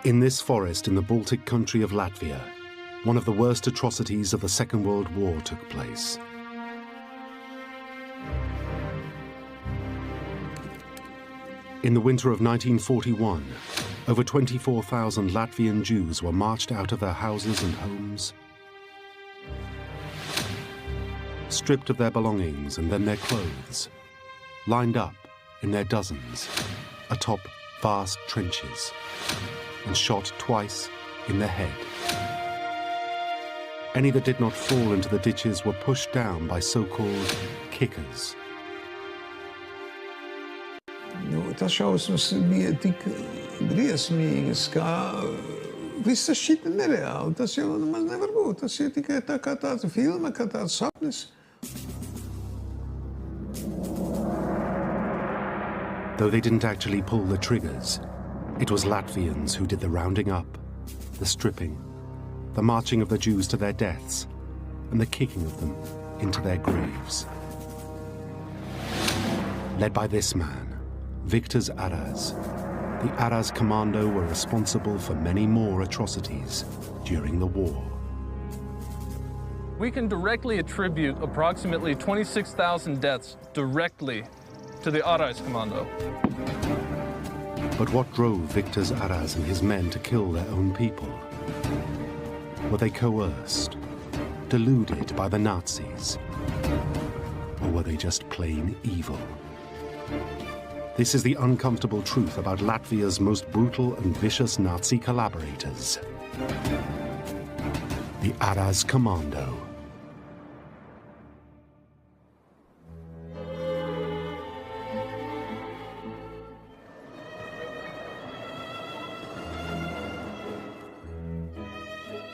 In this forest in the Baltic country of Latvia, one of the worst atrocities of the Second World War took place. In the winter of 1941, over 24,000 Latvian Jews were marched out of their houses and homes, stripped of their belongings and then their clothes, lined up in their dozens atop vast trenches, and shot twice in the head. Any that did not fall into the ditches were pushed down by so-called kickers. Tas šausmas bija tik briesmīgas, kā viss tas šķita nereāli. Tas jau nemaz nevar būt. Tas ir tikai tā kā tāda filma, kā tāds sapnis. Though they didn't actually pull the triggers, it was Latvians who did the rounding up, the stripping, the marching of the Jews to their deaths, and the kicking of them into their graves. Led by this man, Victor Arajs, the Arajs Commando were responsible for many more atrocities during the war. We can directly attribute approximately 26,000 deaths directly to the Arajs Commando. But what drove Victor Arajs and his men to kill their own people? Were they coerced, deluded by the Nazis? Or were they just plain evil? This is the uncomfortable truth about Latvia's most brutal and vicious Nazi collaborators. The Arajs Commando.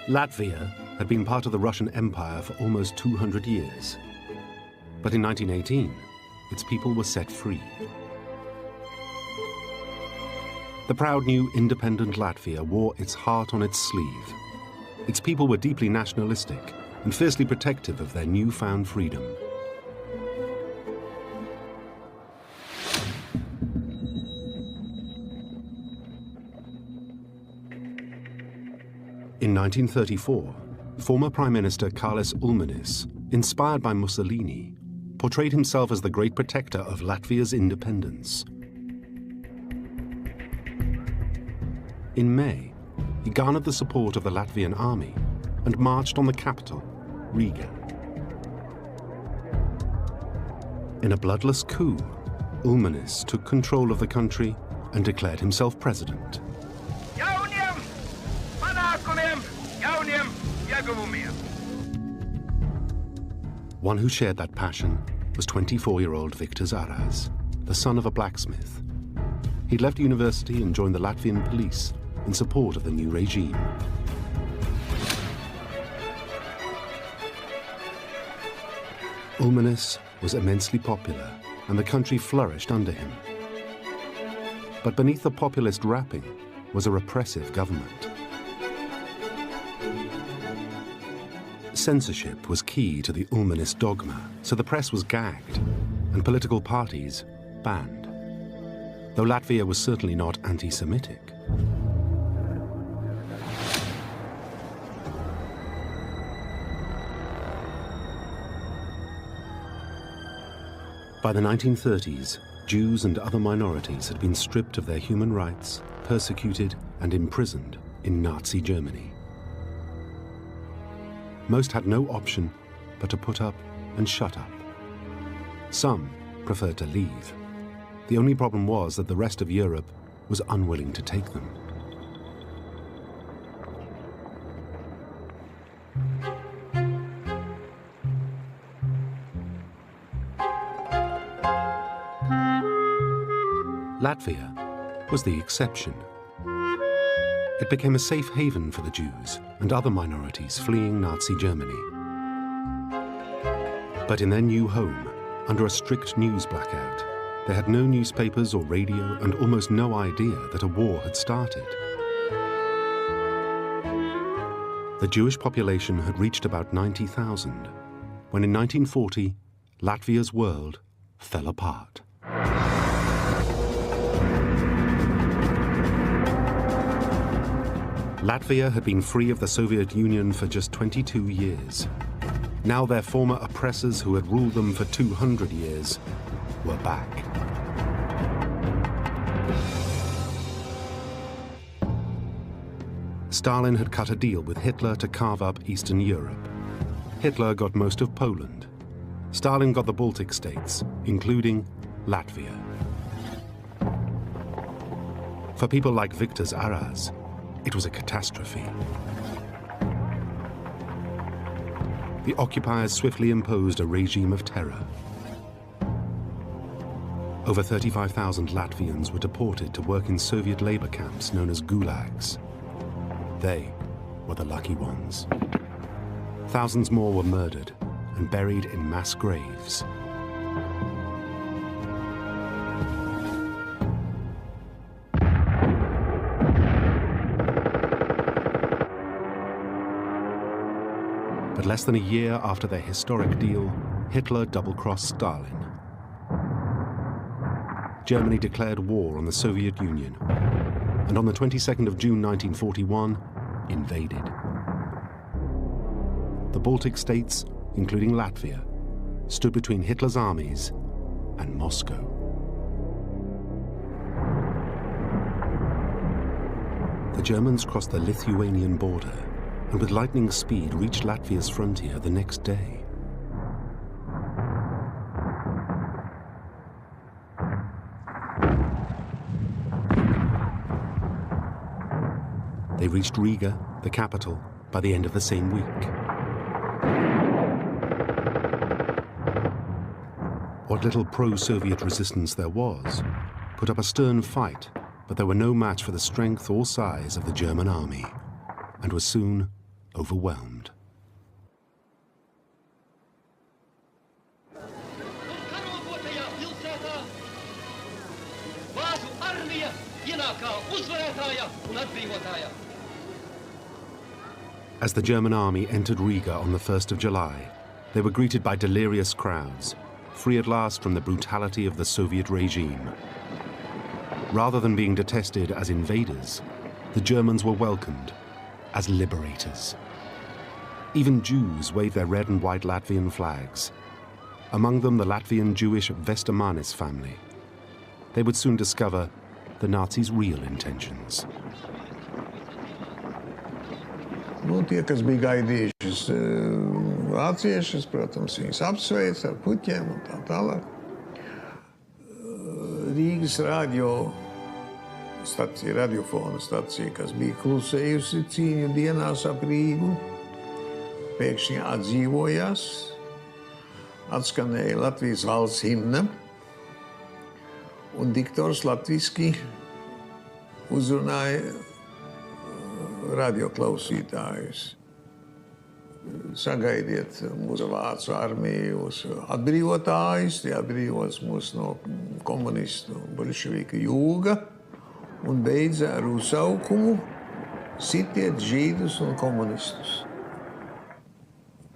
Latvia had been part of the Russian Empire for almost 200 years. But in 1918, its people were set free. The proud new independent Latvia wore its heart on its sleeve. Its people were deeply nationalistic and fiercely protective of their newfound freedom. In 1934, former Prime Minister Kārlis Ulmanis, inspired by Mussolini, portrayed himself as the great protector of Latvia's independence. In May, he garnered the support of the Latvian army and marched on the capital, Riga. In a bloodless coup, Ulmanis took control of the country and declared himself president. One who shared that passion was 24-year-old Victor Arajs, the son of a blacksmith. He'd left university and joined the Latvian police in support of the new regime. Ulmanis was immensely popular, and the country flourished under him. But beneath the populist wrapping was a repressive government. Censorship was key to the Ulmanis dogma, so the press was gagged and political parties banned, though Latvia was certainly not anti-Semitic. By the 1930s, Jews and other minorities had been stripped of their human rights, persecuted and imprisoned in Nazi Germany. Most had no option but to put up and shut up. Some preferred to leave. The only problem was that the rest of Europe was unwilling to take them. Latvia was the exception. It became a safe haven for the Jews and other minorities fleeing Nazi Germany. But in their new home, under a strict news blackout, they had no newspapers or radio and almost no idea that a war had started. The Jewish population had reached about 90,000, when in 1940, Latvia's world fell apart. Latvia had been free of the Soviet Union for just 22 years. Now their former oppressors who had ruled them for 200 years were back. Stalin had cut a deal with Hitler to carve up Eastern Europe. Hitler got most of Poland. Stalin got the Baltic states, including Latvia. For people like Victor Arajs, it was a catastrophe. The occupiers swiftly imposed a regime of terror. Over 35,000 Latvians were deported to work in Soviet labor camps known as gulags. They were the lucky ones. Thousands more were murdered and buried in mass graves. But less than a year after their historic deal, Hitler double-crossed Stalin. Germany declared war on the Soviet Union, and on the 22nd of June 1941, invaded. The Baltic states, including Latvia, stood between Hitler's armies and Moscow. The Germans crossed the Lithuanian border and with lightning speed reached Latvia's frontier the next day. They reached Riga, the capital, by the end of the same week. What little pro-Soviet resistance there was put up a stern fight, but there were no match for the strength or size of the German army, and was soon overwhelmed. As the German army entered Riga on the 1st of July, they were greeted by delirious crowds, free at last from the brutality of the Soviet regime. Rather than being detested as invaders, the Germans were welcomed as liberators. Even Jews waved their red and white Latvian flags, among them the Latvian Jewish Vestamanis family. They would soon discover the Nazis' real intentions. Tie, kas bija gaidījušas vāciešus, protams, viņus apsveic ar puķiem un tā tālāk. Rīgas radiofona stacija, kas bija klusējusi cīņu dienās ap Rīgu, pēkšņi atdzīvojās, atskanēja Latvijas valsts himna, un diktors latviski uzrunāja radioklausītājus. Sagaidiet mūsu vācu armijas atbrīvotājus, tie atbrīvos mūs no komunistu bolševiku jūga, un beidza ar uzsaukumu sitiet žīdus un komunistus.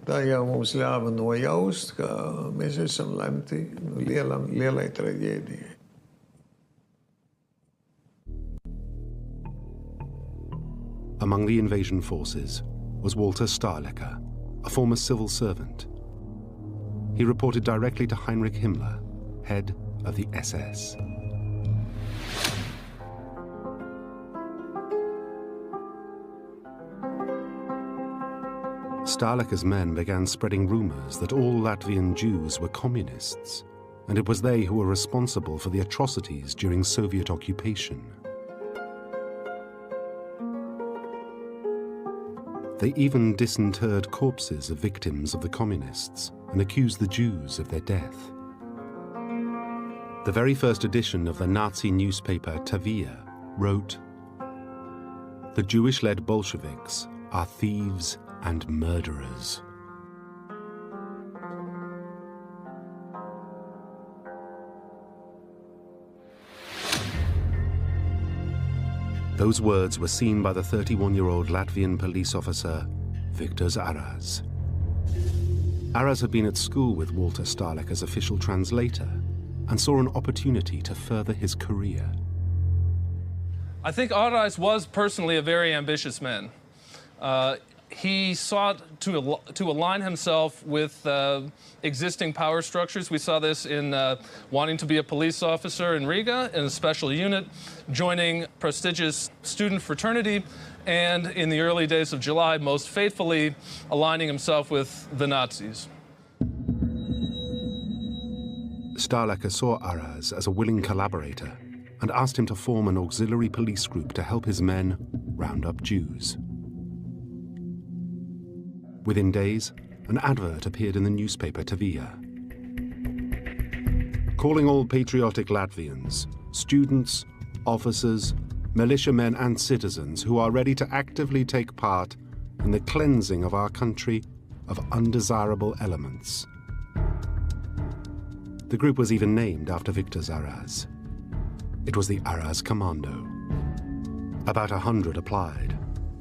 Tā jau mums ļāva nojaust, ka mēs esam lemti lielai traģēdijai. Among the invasion forces was Walter Stahlecker, a former civil servant. He reported directly to Heinrich Himmler, head of the SS. Stahlecker's men began spreading rumors that all Latvian Jews were communists, and it was they who were responsible for the atrocities during Soviet occupation. They even disinterred corpses of victims of the communists and accused the Jews of their death. The very first edition of the Nazi newspaper Tavia wrote, "The Jewish-led Bolsheviks are thieves and murderers." Those words were seen by the 31-year-old Latvian police officer, Victor Arajs. Arajs had been at school with Walter Stahlecker's official translator and saw an opportunity to further his career. I think Arajs was personally a very ambitious man. He sought to align himself with existing power structures. We saw this in wanting to be a police officer in Riga in a special unit, joining prestigious student fraternity, and in the early days of July, most faithfully aligning himself with the Nazis. Stahlecker saw Arajs as a willing collaborator and asked him to form an auxiliary police group to help his men round up Jews. Within days, an advert appeared in the newspaper Tavia, calling all patriotic Latvians, students, officers, militiamen and citizens who are ready to actively take part in the cleansing of our country of undesirable elements. The group was even named after Victor Arajs. It was the Arajs Commando. About 100 applied,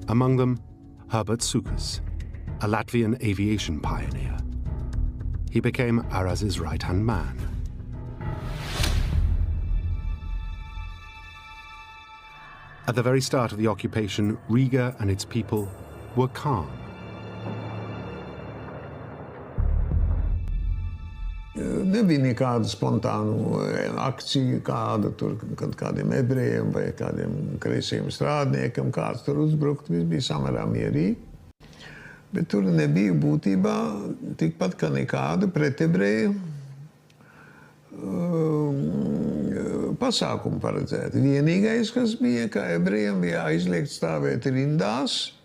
among them Herbert Sukas, a Latvian aviation pioneer. He became Arajs' right-hand man. At the very start of the occupation, Riga and its people were calm. Nebija nekādu spontānu akciju, kāda tur, kad kādiem ebrejiem vai kādiem kreisiem strādniekam kāds tur uzbrukt, viss bija samērā mierīgi. Bet tur nebija būtībā tikpat kā nekādu pretebreju pasākumu paredzēt. Vienīgais, kas bija, ka ebrejiem bija aizliegt stāvēt rindās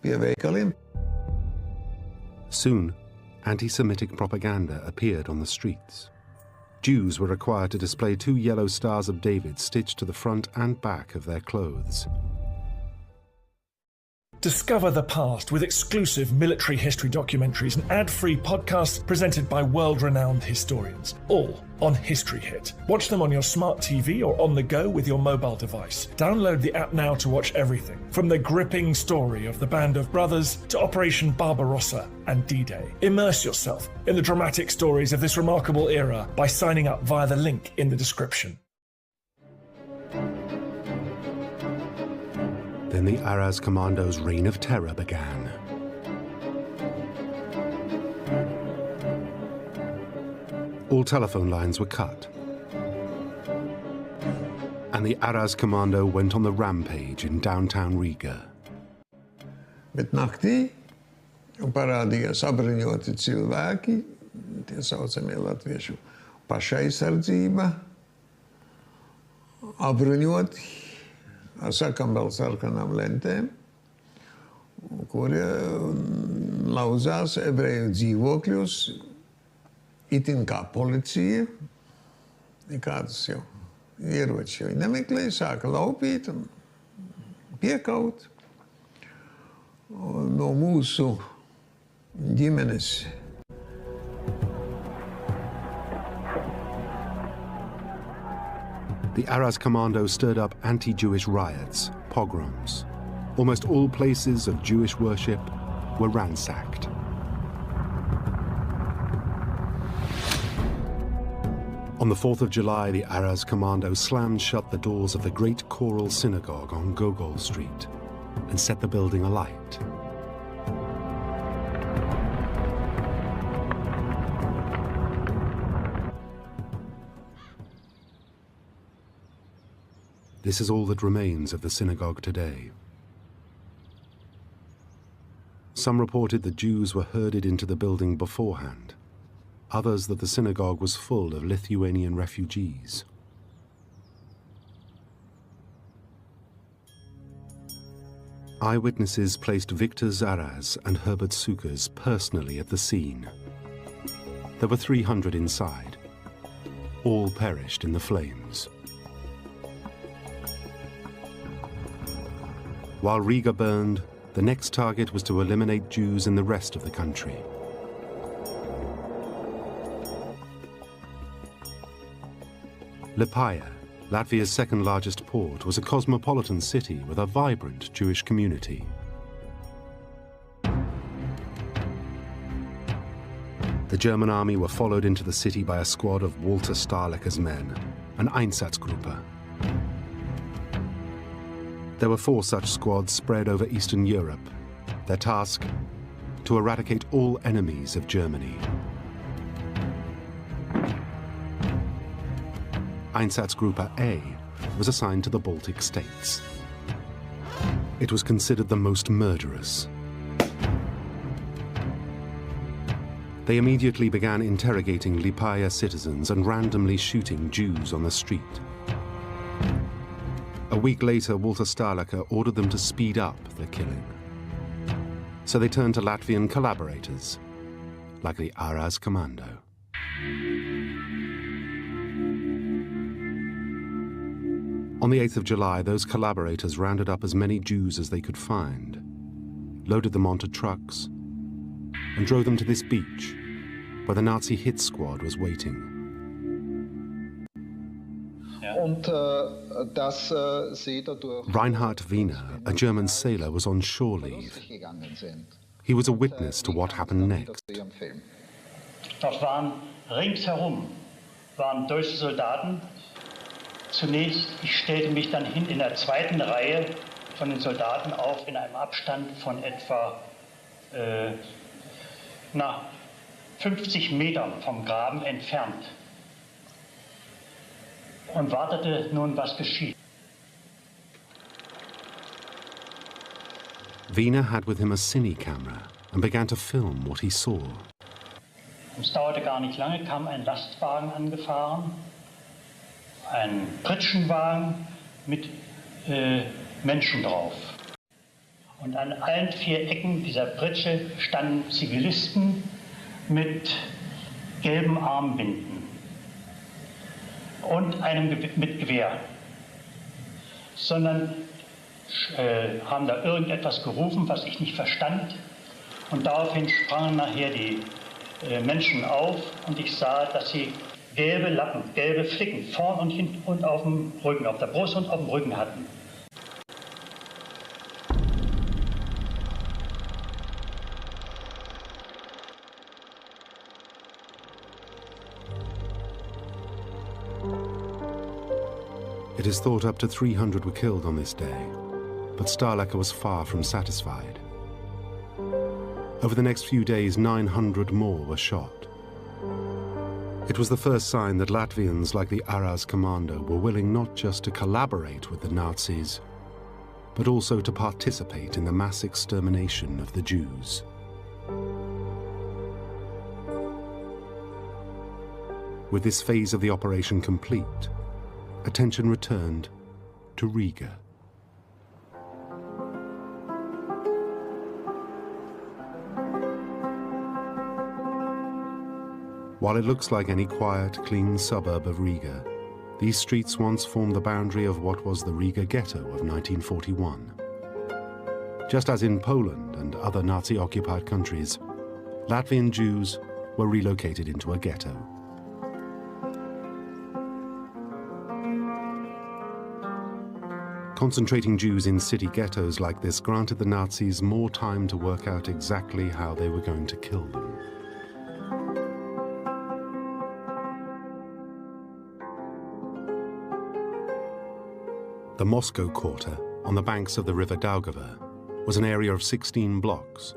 pie veikaliem. Soon, anti-Semitic propaganda appeared on the streets. Jews were required to display 2 yellow stars of David stitched to the front and back of their clothes. Discover the past with exclusive military history documentaries and ad-free podcasts presented by world-renowned historians, all on History Hit. Watch them on your smart TV or on the go with your mobile device. Download the app now to watch everything, from the gripping story of the Band of Brothers to Operation Barbarossa and D-Day. Immerse yourself in the dramatic stories of this remarkable era by signing up via the link in the description. Then the Arajs Commando's reign of terror began. All telephone lines were cut, and the Arajs Commando went on the rampage in downtown Riga. Bet naktī parādījās apbruņoti cilvēki, tie saucamie latviešu pašaizsardzība, apbruņoti ar sarkanbaltu sarkanām lentēm, kuri lauzās ebreju dzīvokļus, itin kā policija, nekādas jau ieroči jau nemeklēja, sāka laupīt un piekaut. No mūsu ģimenes The Arajs Commando stirred up anti-Jewish riots, pogroms. Almost all places of Jewish worship were ransacked. On the 4th of July, the Arajs Commando slammed shut the doors of the great choral synagogue on Gogol Street and set the building alight. This is all that remains of the synagogue today. Some reported the Jews were herded into the building beforehand, others that the synagogue was full of Lithuanian refugees. Eyewitnesses placed Victor Arajs and Herbert Sukas personally at the scene. There were 300 inside. All perished in the flames. While Riga burned, the next target was to eliminate Jews in the rest of the country. Liepāja, Latvia's second largest port, was a cosmopolitan city with a vibrant Jewish community. The German army were followed into the city by a squad of Walter Stahlecker's men, an Einsatzgruppe. There were 4 such squads spread over Eastern Europe. Their task, to eradicate all enemies of Germany. Einsatzgruppe A was assigned to the Baltic states. It was considered the most murderous. They immediately began interrogating Liepāja citizens and randomly shooting Jews on the street. A week later, Walter Stahlecker ordered them to speed up the killing. So they turned to Latvian collaborators, like the Arajs Commando. On the 8th of July, those collaborators rounded up as many Jews as they could find, loaded them onto trucks, and drove them to this beach, where the Nazi hit squad was waiting. Reinhard Wiener, a German sailor, was on shore leave. He was a witness to what happened next. Dort waren ringsherum deutsche Soldaten. Zunächst, ich stellte mich dann hin in der zweiten Reihe von den Soldaten auf, in einem Abstand von etwa 50 Metern vom Graben entfernt. Und wartete nun, was geschieht. Wiener had with him a cine camera and began to film what he saw. Es dauerte gar nicht lange, kam ein Lastwagen angefahren, ein Pritschenwagen mit Menschen drauf. Und an allen 4 Ecken dieser Pritsche standen Zivilisten mit gelben Armbinden und einem mit Gewehr. Sondern haben da irgendetwas gerufen, was ich nicht verstand. Und daraufhin sprangen nachher die Menschen auf und ich sah, dass sie gelbe Lappen, gelbe Flicken vorn und hinten und auf dem Rücken, auf der Brust und auf dem Rücken hatten. It is thought up to 300 were killed on this day, but Stahlecker was far from satisfied. Over the next few days, 900 more were shot. It was the first sign that Latvians, like the Arajs Commando, were willing not just to collaborate with the Nazis, but also to participate in the mass extermination of the Jews. With this phase of the operation complete, attention returned to Riga. While it looks like any quiet, clean suburb of Riga, these streets once formed the boundary of what was the Riga Ghetto of 1941. Just as in Poland and other Nazi-occupied countries, Latvian Jews were relocated into a ghetto. Concentrating Jews in city ghettos like this granted the Nazis more time to work out exactly how they were going to kill them. The Moscow Quarter, on the banks of the river Daugava, was an area of 16 blocks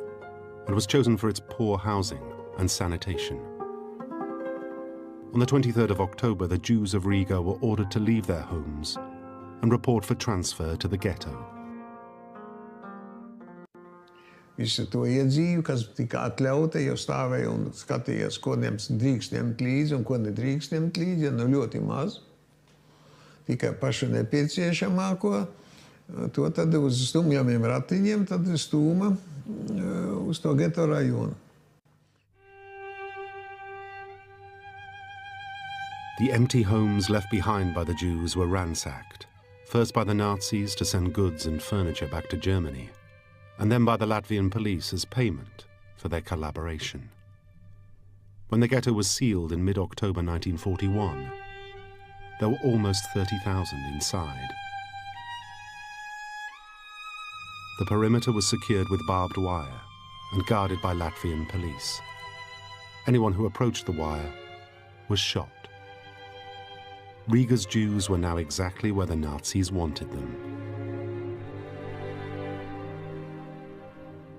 and was chosen for its poor housing and sanitation. On the 23rd of October, the Jews of Riga were ordered to leave their homes and report for transfer to the ghetto. Visu to iedzīvu, kas tika atļauta, jau stāvēja un skatījās, ko drīkst ņemt līdzi un ko nedrīkst ņemt līdzi, ja nu ļoti maz. Tikai pašu nepieciešamāko, to tad uz stumjamiem ratiņiem tad stūma uz to geto rajonu. The empty homes left behind by the Jews were ransacked, first by the Nazis to send goods and furniture back to Germany, and then by the Latvian police as payment for their collaboration. When the ghetto was sealed in mid-October 1941, there were almost 30,000 inside. The perimeter was secured with barbed wire and guarded by Latvian police. Anyone who approached the wire was shot. Riga's Jews were now exactly where the Nazis wanted them.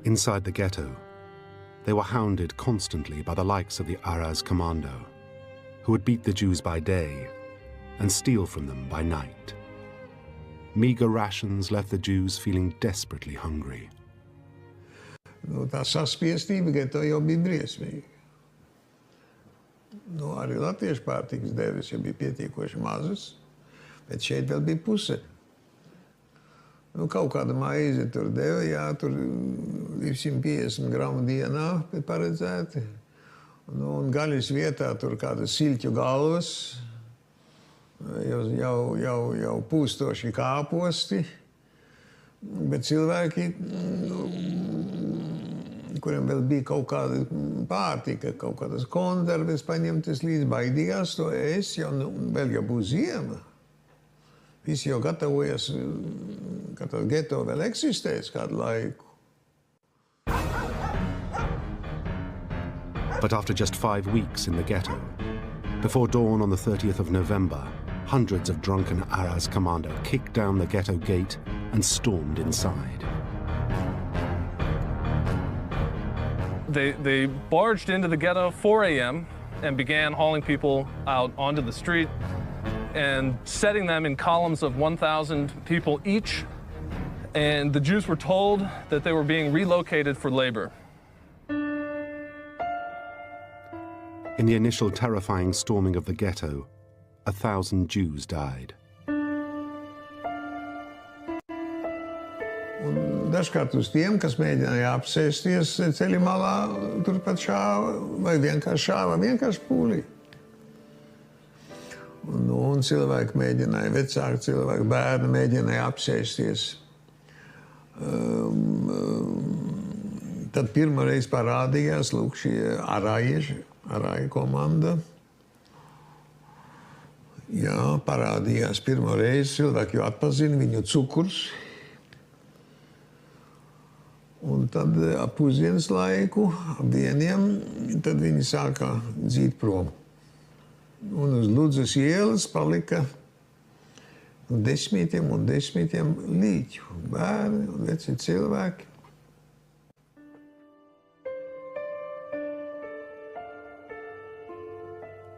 Inside the ghetto, they were hounded constantly by the likes of the Arajs commando, who would beat the Jews by day and steal from them by night. Meager rations left the Jews feeling desperately hungry. Tā saspiestība geto jau bija briesmīga. Arī latviešu pārtikas devis jau bija pietiekoši mazas, bet šeit vēl bija puse. Kaut kāda maize tur deva, jā, tur 250 gramu dienā paredzēti. Un gaļas vietā tur kādas siļķu galvas, jau pūstoši kāposti. Bet cilvēki, kuriem vēl bija kaut kāda pārtika, kaut kādas konserves paņemtas līdz, baidījās to ēst, jo vēl jau būs ziema. Visi jau gatavojas, ka tas geto vēl eksistēs kādu laiku. But after just 5 weeks in the ghetto, before dawn on the 30th of November, hundreds of drunken Arajs commando kicked down the ghetto gate and stormed inside. They barged into the ghetto 4 a.m. and began hauling people out onto the street and setting them in columns of 1,000 people each. And the Jews were told that they were being relocated for labor. In the initial terrifying storming of the ghetto, 1,000 Jews died. Un dažkārt uz tiem, kas mēģināja apsēsties ceļa malā, turpat šāva, vai vienkārši pūlī. Un cilvēki mēģināja, vecāki cilvēki, bērni mēģināja apsēsties. Tad pirmoreiz parādījās, lūk, šie Arajs komanda. Jā, parādījās pirmoreiz, cilvēki jau atpazina viņu cukurs. Un tad ap pusdienas laiku, ap 1, tad viņi sāka dzīt prom. Un uz Ludzas ielas palika 10 un 10 līķu, bērni un veci cilvēki.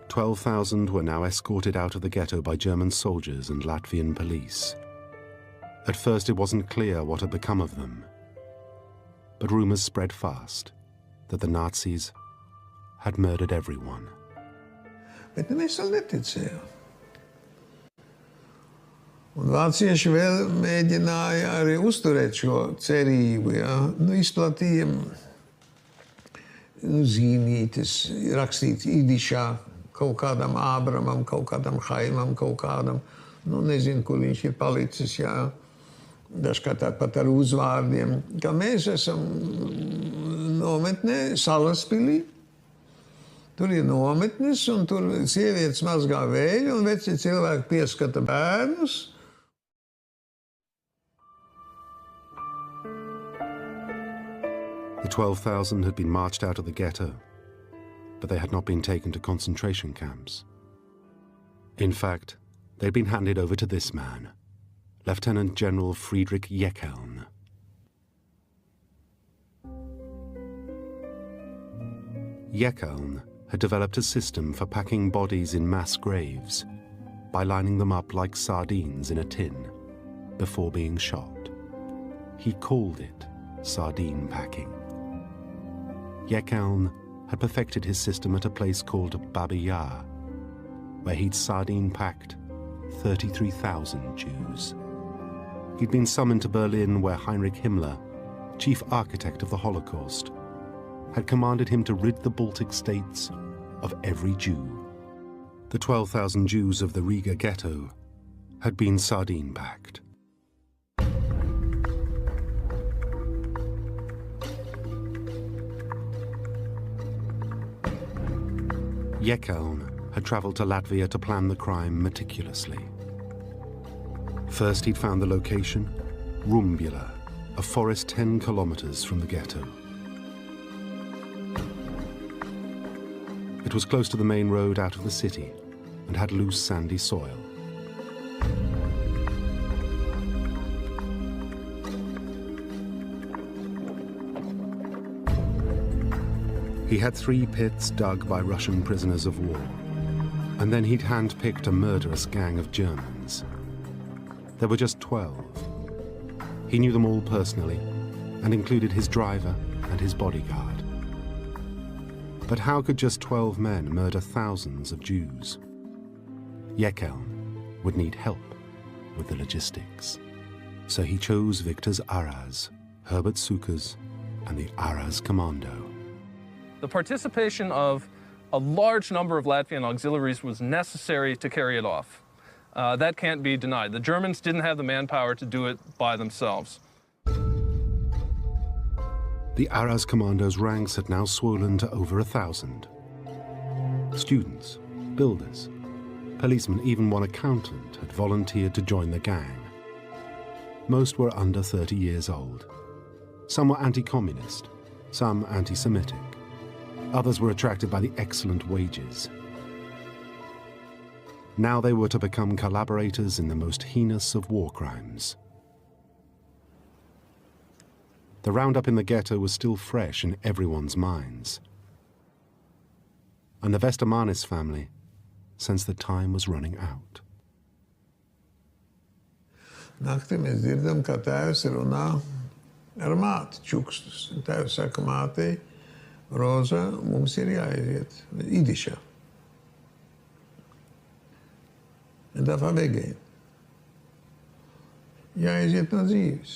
"12,000 were now escorted out of the ghetto by German soldiers and Latvian police. At first it wasn't clear what had become of them, but rumors spread fast that the Nazis had murdered everyone. Bet mēs vēl neticējām. Un vācieši vēl mēģināja arī uzturēt šo cerību, jā. Izplatīja zīmītes, rakstīts idišā, kaut kādam Ābramam, kaut kādam Haimam, kaut kādam, nezinu, kur viņš ir palicis, jā. Dažkārt pat ar uzvārdiem, ka mēs esam nometnē Salaspilī. Tur ir nometnes, un tur sievietes mazgā vēļu, un veci cilvēki pieskata bērnus. The 12,000 had been marched out of the ghetto, but they had not been taken to concentration camps. In fact, they'd been handed over to this man, Lieutenant General Friedrich Jeckeln. Jeckeln had developed a system for packing bodies in mass graves by lining them up like sardines in a tin before being shot. He called it sardine packing. Jeckeln had perfected his system at a place called Babi Yar, where he'd sardine-packed 33,000 Jews. He'd been summoned to Berlin, where Heinrich Himmler, chief architect of the Holocaust, had commanded him to rid the Baltic states of every Jew. The 12,000 Jews of the Riga ghetto had been sardine-packed. Jeckeln had travelled to Latvia to plan the crime meticulously. First, he'd found the location, Rumbula, a forest 10 kilometers from the ghetto. It was close to the main road out of the city and had loose sandy soil. He had 3 pits dug by Russian prisoners of war, and then he'd handpicked a murderous gang of Germans. There were just 12. He knew them all personally, and included his driver and his bodyguard. But how could just 12 men murder thousands of Jews? Jekeln would need help with the logistics. So he chose Victor Arajs, Herbert Sukers, and the Arajs Commando. The participation of a large number of Latvian auxiliaries was necessary to carry it off. That can't be denied. The Germans didn't have the manpower to do it by themselves. The Arajs Commando's ranks had now swollen to over 1,000. Students, builders, policemen, even one accountant had volunteered to join the gang. Most were under 30 years old. Some were anti-communist, some anti-Semitic. Others were attracted by the excellent wages. Now they were to become collaborators in the most heinous of war crimes. The roundup in the ghetto was still fresh in everyone's minds. And the Vestamanis family sensed the time was running out. Naktī mēs dzirdam, ka tēvs runā ar māti čukstus. Tēvs saka mātei, Roza, mums ir jāaiziet idišā. Un tā weggehen. Jāaiziet no dzīves.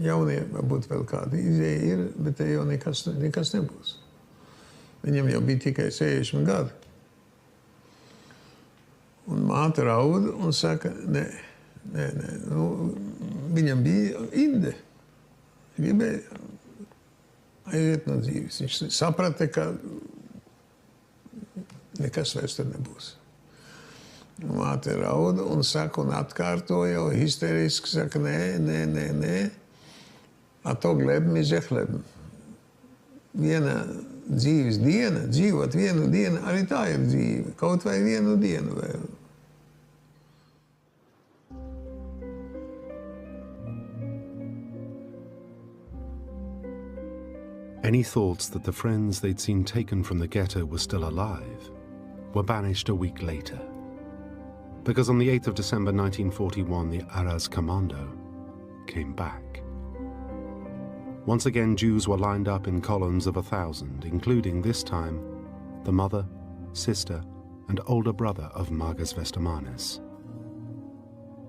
Jaunie varbūt vēl kāda izēja ir, bet te jau nekas nebūs. Viņam jau bija tikai 60 gadi. Un māte raud un saka, nē. Nu, viņam bija inde. Gribēja aiziet no dzīves. Viņš saprata, ka nekas vairs tur nebūs. Māte raud un saka, un atkārtoja, histeriski saka, nē. A to glebam ir žehlebam. Viena dzīves diena, dzīvot vienu dienu, arī tā ir dzīve. Kaut vai vienu dienu vēl. Any thoughts that the friends they'd seen taken from the ghetto were still alive were banished a week later. Because on the 8th of December 1941, the Arajs Commando came back. Once again, Jews were lined up in columns of 1,000, including, this time, the mother, sister, and older brother of Margas Vestamanis.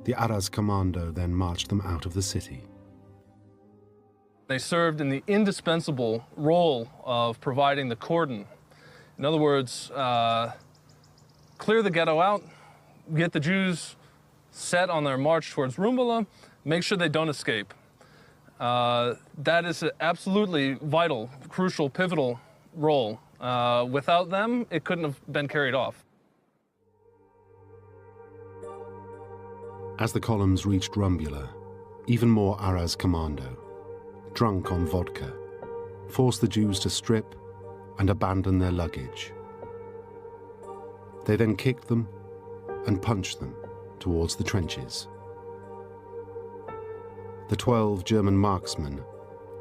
The Arajs Commando then marched them out of the city. They served in the indispensable role of providing the cordon. In other words, clear the ghetto out, get the Jews set on their march towards Rumbala, make sure they don't escape. That is an absolutely vital, crucial, pivotal role. Without them, it couldn't have been carried off. As the columns reached Rumbula, even more Arajs Commando, drunk on vodka, forced the Jews to strip and abandon their luggage. They then kicked them and punched them towards the trenches. The 12 German marksmen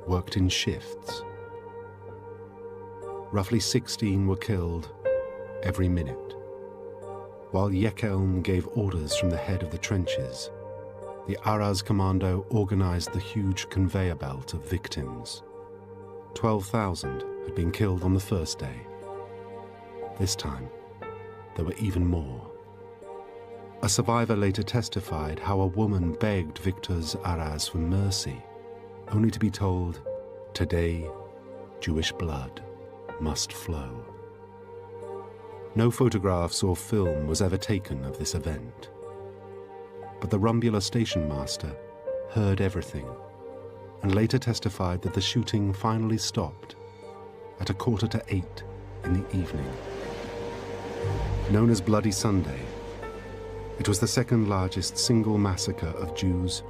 worked in shifts. Roughly 16 were killed every minute. While Jekeln gave orders from the head of the trenches, the Arajs Commando organized the huge conveyor belt of victims. 12,000 had been killed on the first day. This time, there were even more. A survivor later testified how a woman begged Victor Arajs for mercy, only to be told, "Today, Jewish blood must flow." No photographs or film was ever taken of this event. But the Rumbula station master heard everything and later testified that the shooting finally stopped at 7:45 in the evening. Known as Bloody Sunday, it was the second largest single massacre of Jews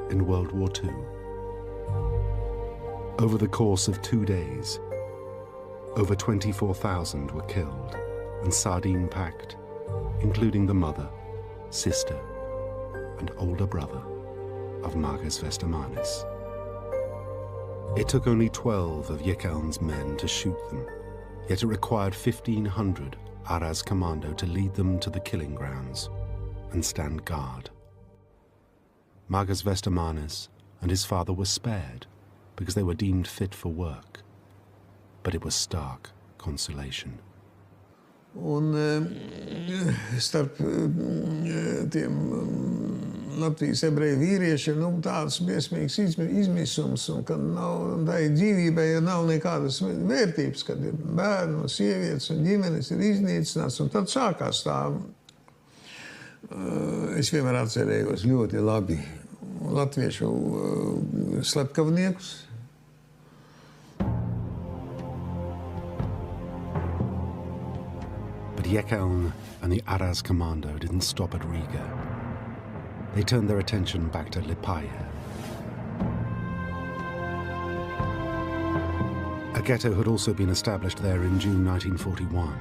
in World War II. Over the course of 2 days, over 24,000 were killed and sardine-packed, including the mother, sister, and older brother of Margas Vestamanis. It took only 12 of Jekeln's men to shoot them, yet it required 1,500 Arajs commando to lead them to the killing grounds and stand guard. Magas Vestermanis and his father were spared because they were deemed fit for work, but it was stark consolation. Un starp tiem Latvijas ebreju vīriešiem tāds briesmīgs izmisums, un kad tai dzīvībai nav nekādas vērtības, kad ir bērni, sievietes un ģimenes ir iznīcināts, un tad sākās tā. Es vienmēr atcerējos ļoti labi latviešu slepkavniekus. But Jekeln and the Arajs commando didn't stop at Riga. They turned their attention back to Liepāja. A ghetto had also been established there in June 1941.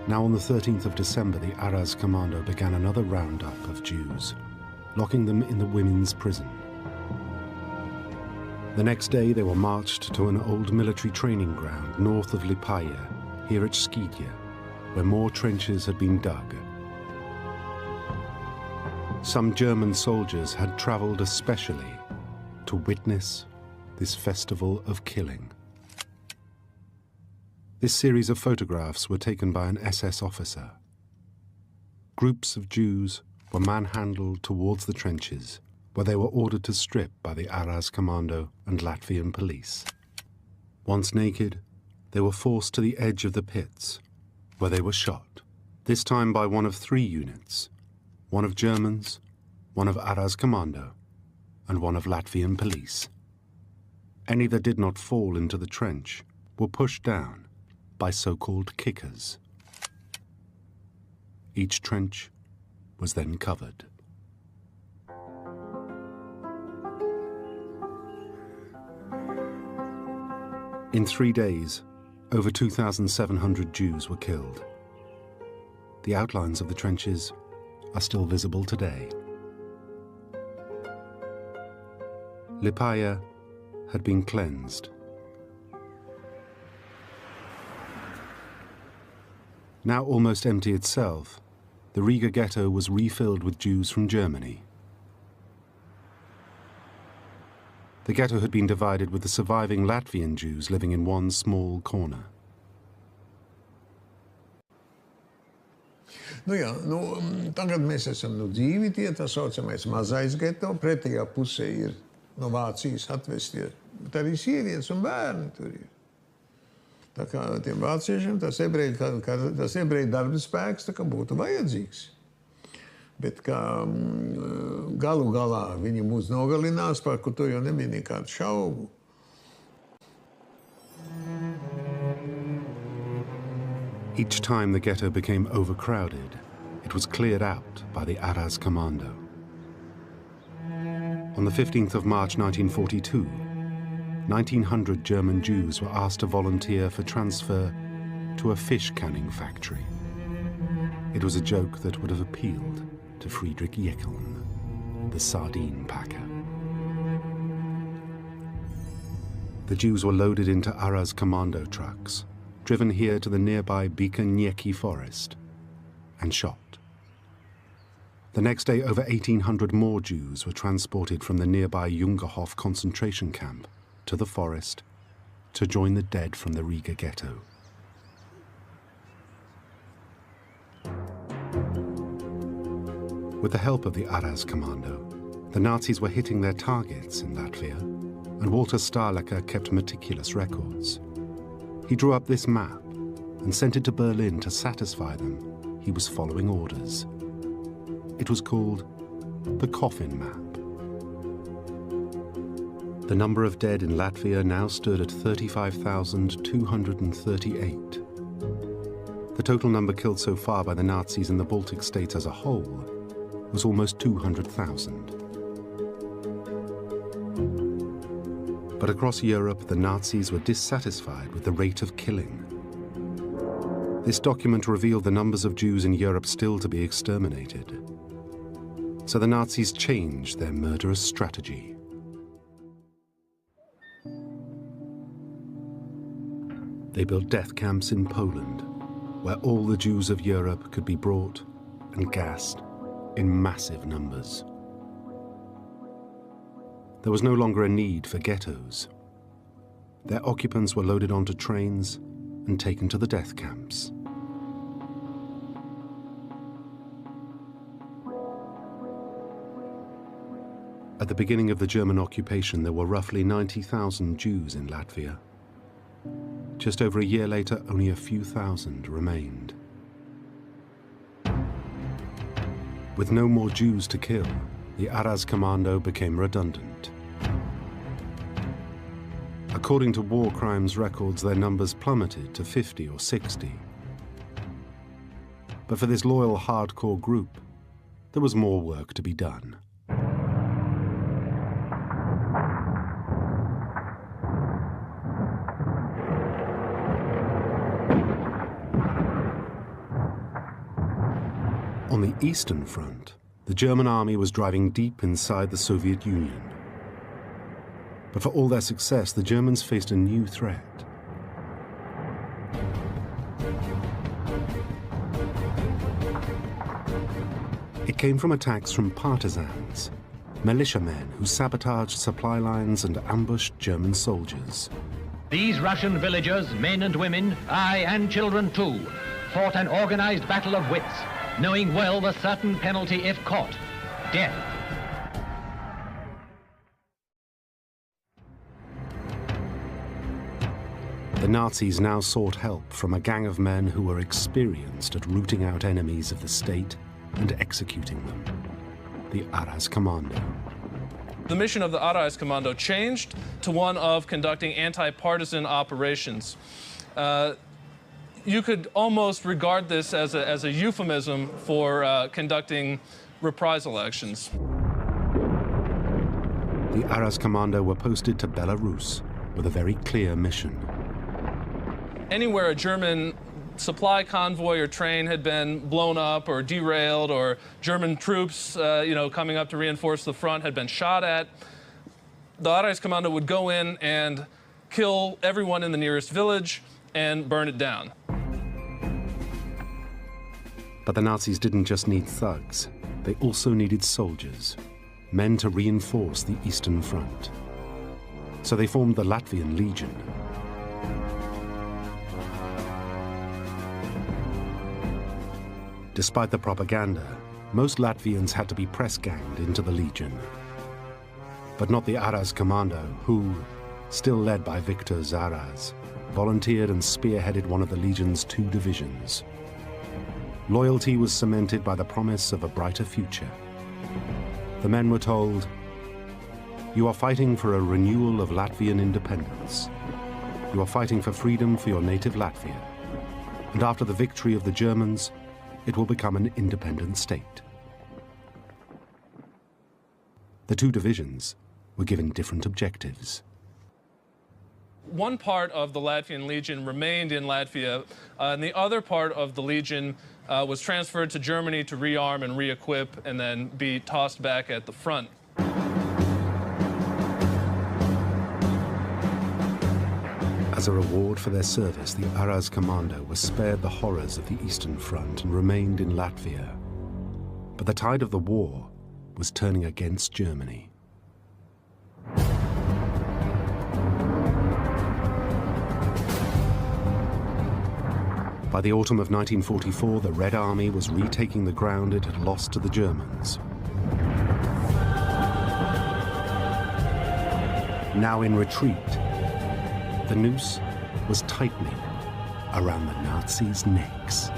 Now on the 13th of December, the Arajs commando began another roundup of Jews, locking them in the women's prison. The next day, they were marched to an old military training ground north of Liepāja, here at Skidje, where more trenches had been dug. Some German soldiers had traveled especially to witness this festival of killing. This series of photographs were taken by an SS officer. Groups of Jews were manhandled towards the trenches, where they were ordered to strip by the Arajs commando and Latvian police. Once naked, they were forced to the edge of the pits, where they were shot, this time by one of 3 units, one of Germans, one of Arajs commando, and one of Latvian police. Any that did not fall into the trench were pushed down by so-called kickers. Each trench was then covered. In 3 days, over 2,700 Jews were killed. The outlines of the trenches are still visible today. Liepāja had been cleansed. Now almost empty itself, the Riga ghetto was refilled with Jews from Germany. The ghetto had been divided with the surviving Latvian Jews living in one small corner. Tagad mēs esam dzīvi tie, tā saucamais mazais geto, pretējā pusē ir no Vācijas atvestie, bet arī sievietes un bērni tur ir. Tā kā tiem vāciešiem tas ebreju darba spēks tā kā būtu vajadzīgs. Bet kā galu galā viņi mūs nogalinās, par kur to jau nebija nekādu šaubu. Each time the ghetto became overcrowded, it was cleared out by the Arajs commando. On the 15th of March 1942, 1,900 German Jews were asked to volunteer for transfer to a fish canning factory. It was a joke that would have appealed to Friedrich Jekeln, the sardine packer. The Jews were loaded into Arajs commando trucks, driven here to the nearby Bikanieki forest, and shot. The next day, over 1,800 more Jews were transported from the nearby Jungerhof concentration camp to the forest to join the dead from the Riga ghetto. With the help of the Arajs commando, the Nazis were hitting their targets in Latvia, and Walter Stahlecker kept meticulous records. He drew up this map and sent it to Berlin to satisfy them he was following orders. It was called the Coffin Map. The number of dead in Latvia now stood at 35,238. The total number killed so far by the Nazis in the Baltic states as a whole was almost 200,000. But across Europe, the Nazis were dissatisfied with the rate of killing. This document revealed the numbers of Jews in Europe still to be exterminated. So the Nazis changed their murderous strategy. They built death camps in Poland, where all the Jews of Europe could be brought and gassed in massive numbers. There was no longer a need for ghettos. Their occupants were loaded onto trains and taken to the death camps. At the beginning of the German occupation, there were roughly 90,000 Jews in Latvia. Just over a year later, only a few thousand remained. With no more Jews to kill, the Arajs Commando became redundant. According to war crimes records, their numbers plummeted to 50 or 60. But for this loyal, hardcore group, there was more work to be done. On the Eastern Front, the German army was driving deep inside the Soviet Union. But for all their success, the Germans faced a new threat. It came from attacks from partisans, militiamen who sabotaged supply lines and ambushed German soldiers. These Russian villagers, men and women, aye, and children too, fought an organized battle of wits, knowing well the certain penalty if caught, death. The Nazis now sought help from a gang of men who were experienced at rooting out enemies of the state and executing them, the Arajs Commando. The mission of the Arajs Commando changed to one of conducting anti-partisan operations. You could almost regard this as a euphemism for conducting reprisal actions. The Arajs Commando were posted to Belarus with a very clear mission. Anywhere a German supply convoy or train had been blown up or derailed, or German troops coming up to reinforce the front had been shot at, the Arajs Commando would go in and kill everyone in the nearest village and burn it down. But the Nazis didn't just need thugs, they also needed soldiers, men to reinforce the Eastern Front. So they formed the Latvian Legion. Despite the propaganda, most Latvians had to be press-ganged into the Legion. But not the Arajs Commando, who, still led by Victor Arajs, volunteered and spearheaded one of the Legion's 2 divisions. Loyalty was cemented by the promise of a brighter future. The men were told, "You are fighting for a renewal of Latvian independence. You are fighting for freedom for your native Latvia. And after the victory of the Germans, it will become an independent state." The 2 divisions were given different objectives. One part of the Latvian Legion remained in Latvia, and the other part of the Legion was transferred to Germany to rearm and re-equip and then be tossed back at the front. As a reward for their service, the Arajs Commando were spared the horrors of the Eastern Front and remained in Latvia. But the tide of the war was turning against Germany. By the autumn of 1944, the Red Army was retaking the ground it had lost to the Germans. Now in retreat, the noose was tightening around the Nazis' necks.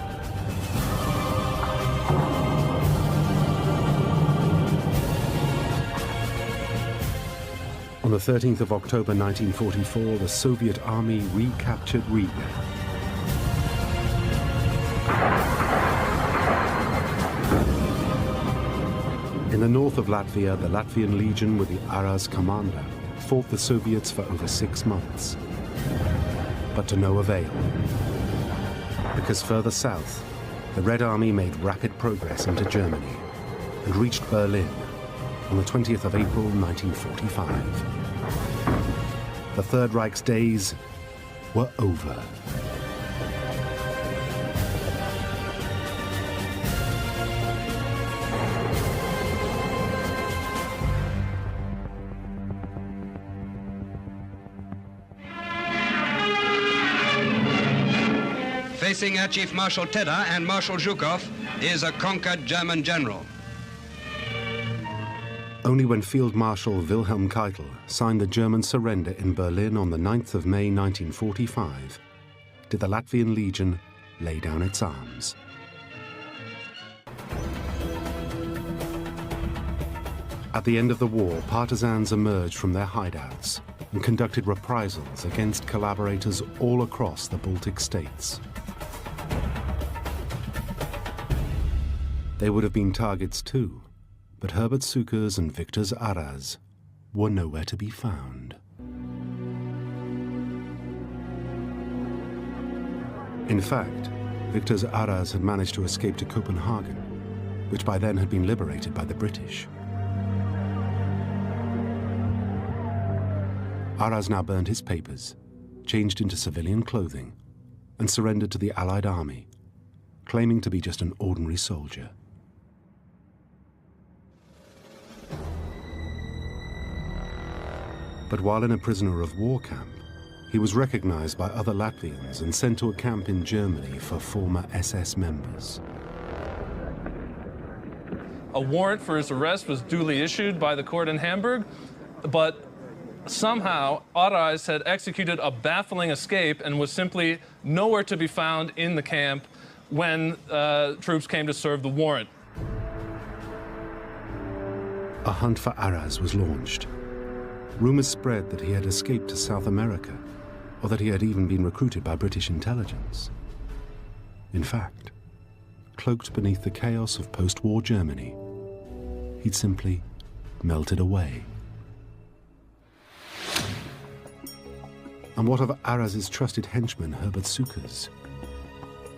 On the 13th of October 1944, the Soviet army recaptured Riga. In the north of Latvia, the Latvian Legion with the Arajs Commando fought the Soviets for over 6 months, but to no avail. Because further south, the Red Army made rapid progress into Germany and reached Berlin on the 20th of April 1945. The Third Reich's days were over. Facing Air Chief Marshal Tedder and Marshal Zhukov is a conquered German general. Only when Field Marshal Wilhelm Keitel signed the German surrender in Berlin on the 9th of May 1945 did the Latvian Legion lay down its arms. At the end of the war, partisans emerged from their hideouts and conducted reprisals against collaborators all across the Baltic states. They would have been targets too, but Herbert Sukers and Victor Arajs were nowhere to be found. In fact, Victor Arajs had managed to escape to Copenhagen, which by then had been liberated by the British. Arajs now burned his papers, changed into civilian clothing, and surrendered to the Allied army, claiming to be just an ordinary soldier. But while in a prisoner of war camp, he was recognized by other Latvians and sent to a camp in Germany for former SS members. A warrant for his arrest was duly issued by the court in Hamburg, but somehow Arajs had executed a baffling escape and was simply nowhere to be found in the camp when troops came to serve the warrant. A hunt for Arajs was launched. Rumors spread that he had escaped to South America, or that he had even been recruited by British intelligence. In fact, cloaked beneath the chaos of post-war Germany, he'd simply melted away. And what of Arajs' trusted henchman, Herbert Sukers?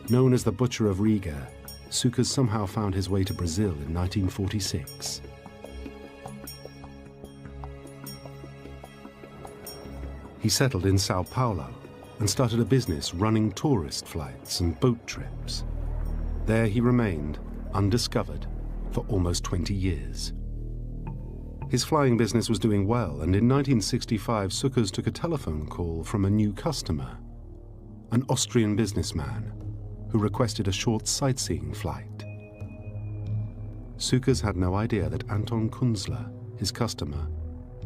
Known as the Butcher of Riga, Sukers somehow found his way to Brazil in 1946. He settled in Sao Paulo and started a business running tourist flights and boat trips. There he remained, undiscovered, for almost 20 years. His flying business was doing well, and in 1965, Sukers took a telephone call from a new customer, an Austrian businessman who requested a short sightseeing flight. Sukers had no idea that Anton Kunzler, his customer,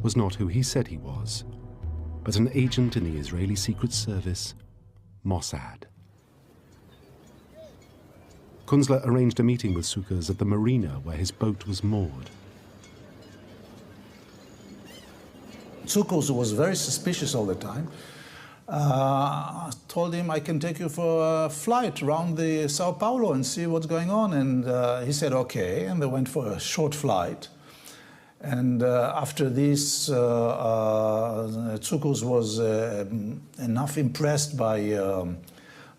was not who he said he was, but an agent in the Israeli Secret Service, Mossad. Kunzler arranged a meeting with Sukers at the marina where his boat was moored. Sukers was very suspicious all the time. I told him, I can take you for a flight around the Sao Paulo and see what's going on. And he said, okay, and they went for a short flight. And after this, Sukers was enough impressed by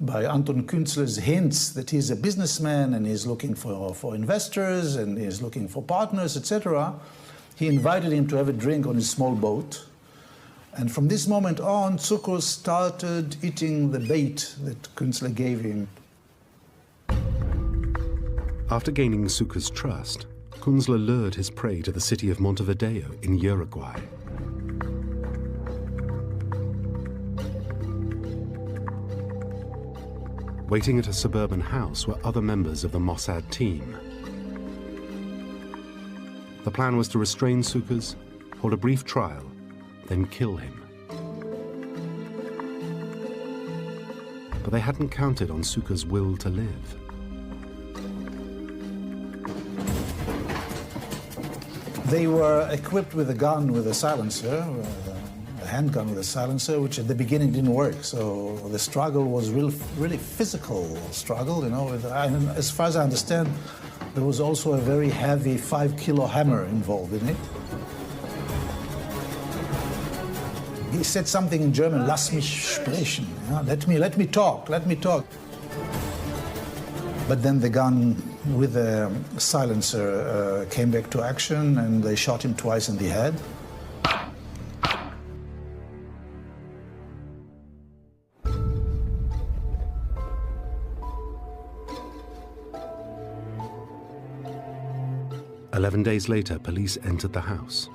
Anton Kunzler's hints that he's a businessman and he's looking for investors and he's looking for partners, etc. He invited him to have a drink on his small boat. And from this moment on, Sukers started eating the bait that Kunzler gave him. After gaining Sukers' trust, Kunzler lured his prey to the city of Montevideo in Uruguay. Waiting at a suburban house were other members of the Mossad team. The plan was to restrain Sukers, hold a brief trial, then kill him. But they hadn't counted on Sukers' will to live. They were equipped with a gun with a silencer, a handgun with a silencer, which at the beginning didn't work. So the struggle was really physical struggle, you know. And as far as I understand, there was also a very heavy 5-kilo hammer involved in it. He said something in German, "Lass mich sprechen," let me talk. But then the gun with a silencer came back to action, and they shot him twice in the head. 11 days later, police entered the house.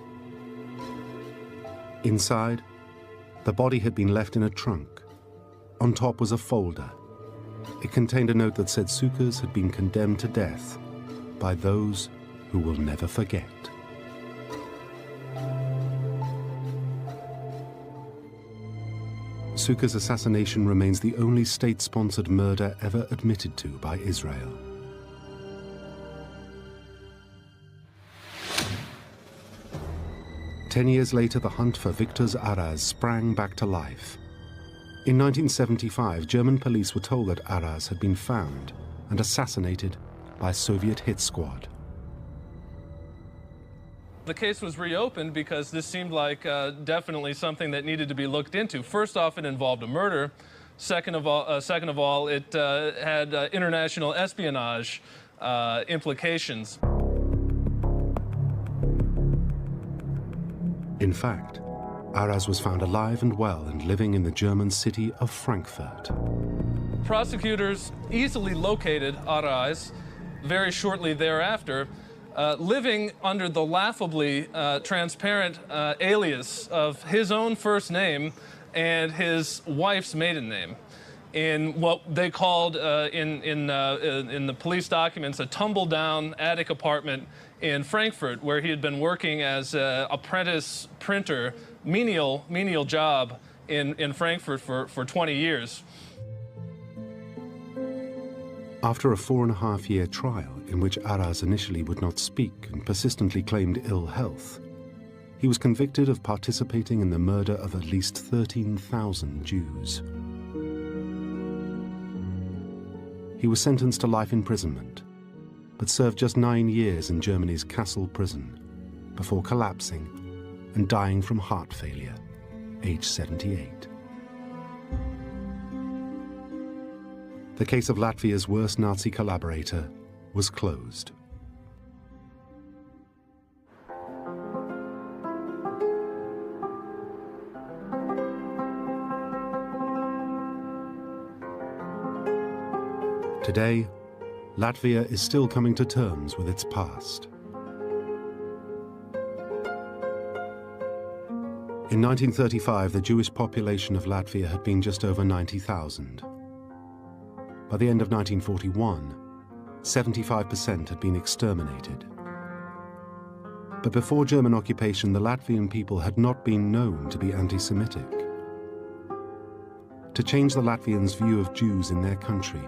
Inside, the body had been left in a trunk. On top was a folder. It contained a note that said Sukas had been condemned to death by those who will never forget. Suka's assassination remains the only state-sponsored murder ever admitted to by Israel. Ten years later, the hunt for Victor Arajs sprang back to life. In 1975, German police were told that Arajs had been found and assassinated by a Soviet hit squad. The case was reopened because this seemed like definitely something that needed to be looked into. First off, it involved a murder. Second of all, it had international espionage implications. In fact, Arajs was found alive and well and living in the German city of Frankfurt. Prosecutors easily located Arajs very shortly thereafter, living under the laughably transparent alias of his own first name and his wife's maiden name, in what they called in the police documents a tumble-down attic apartment in Frankfurt, where he had been working as an apprentice printer, menial job in Frankfurt for 20 years. After a 4.5-year trial in which Arajs initially would not speak and persistently claimed ill health, he was convicted of participating in the murder of at least 13,000 Jews. He was sentenced to life imprisonment, but served just 9 years in Germany's Kassel prison before collapsing and dying from heart failure, age 78. The case of Latvia's worst Nazi collaborator was closed. Today, Latvia is still coming to terms with its past. In 1935, the Jewish population of Latvia had been just over 90,000. By the end of 1941, 75% had been exterminated. But before German occupation, the Latvian people had not been known to be anti-Semitic. To change the Latvians' view of Jews in their country,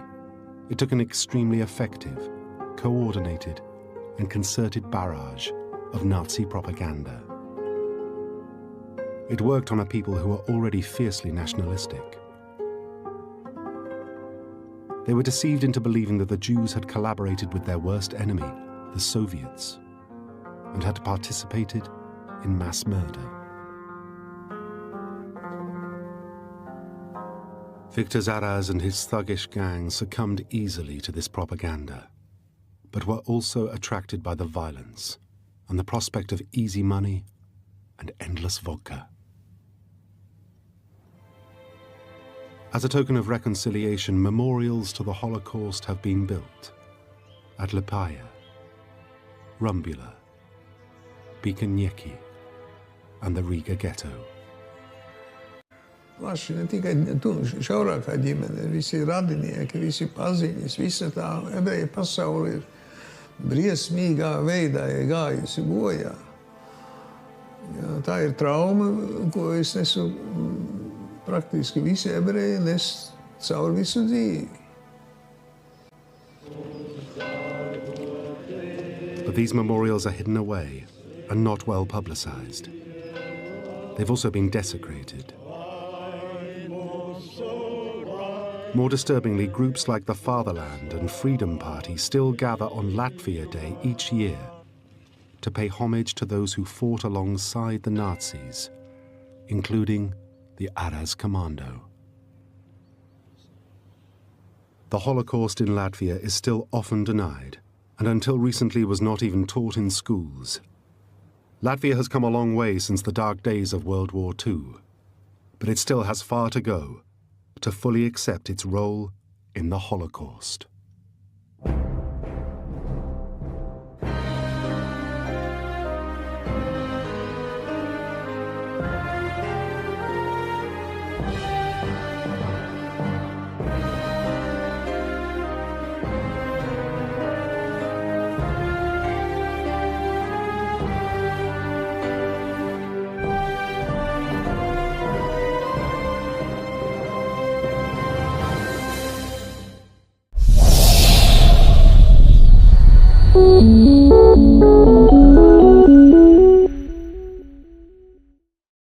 it took an extremely effective, coordinated, and concerted barrage of Nazi propaganda. It worked on a people who were already fiercely nationalistic. They were deceived into believing that the Jews had collaborated with their worst enemy, the Soviets, and had participated in mass murder. Victor Arajs and his thuggish gang succumbed easily to this propaganda, but were also attracted by the violence and the prospect of easy money and endless vodka. As a token of reconciliation, memorials to the Holocaust have been built at Liepāja, Rumbula, Bikanieki, and the Riga ghetto. Plaši ne tikai šaurākā ģimene, visi radinieki, visi paziņas, visa tā ebreju pasaule ir briesmīgā veidā gājusi bojā. Jā, tā ir trauma, ko es nesu praktiski visi ebreji nes caur visu dzīvi. But these memorials are hidden away and not well publicized. They've also been desecrated. More disturbingly, groups like the Fatherland and Freedom Party still gather on Latvia Day each year to pay homage to those who fought alongside the Nazis, including the Arajs Commando. The Holocaust in Latvia is still often denied, and until recently was not even taught in schools. Latvia has come a long way since the dark days of World War II, but it still has far to go to fully accept its role in the Holocaust. you.